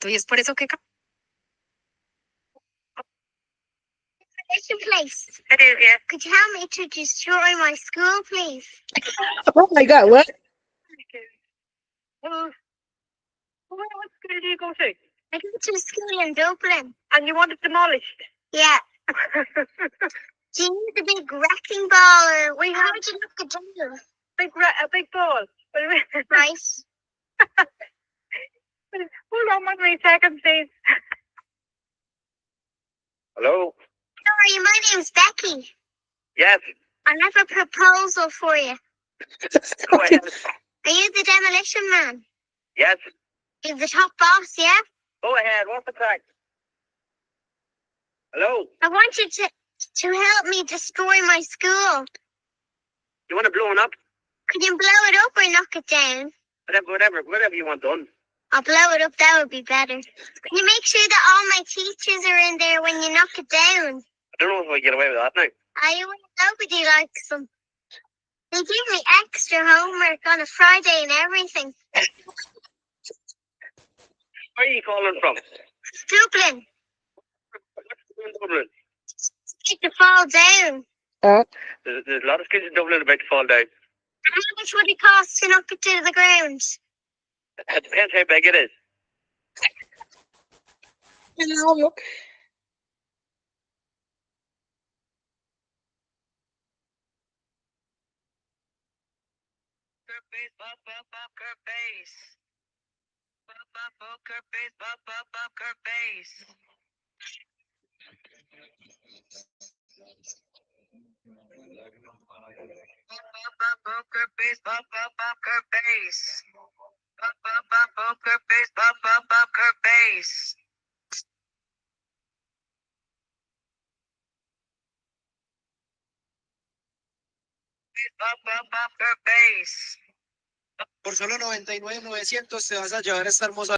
Y es por eso que Place. I do, yeah. Could you help me to destroy my school, please? oh my god, what? Well, what school do you go to? I go to a school in Dublin. And you want it demolished? Yeah. Do you need a big wrecking ball or how would you knock it down? A big ball. Right. Hold on 1 second, please. Hello? How are you? My name's Becky. Yes. I have a proposal for you. Go ahead. Are you the demolition man? Yes. You're the top boss, yeah? Go ahead. What's the crack? Hello? I want you to help me destroy my school. You want it blown up? Can you blow it up or knock it down? Whatever you want done. I'll blow it up. That would be better. Can you make sure that all my teachers are in there when you knock it down? I don't know if I get away with that now. Nobody likes them. They give me extra homework on a Friday and everything. Where are you calling from? Dublin. What's in Dublin? It's to fall down. There's a lot of kids in Dublin about to fall down. How much would it cost to knock it to the ground? It depends how big it is. No. Poker face. Poker face. Poker face. Poker face. Poker face. Poker face. Poker face. Poker face. Por solo 99,900 te vas a llevar esta hermosa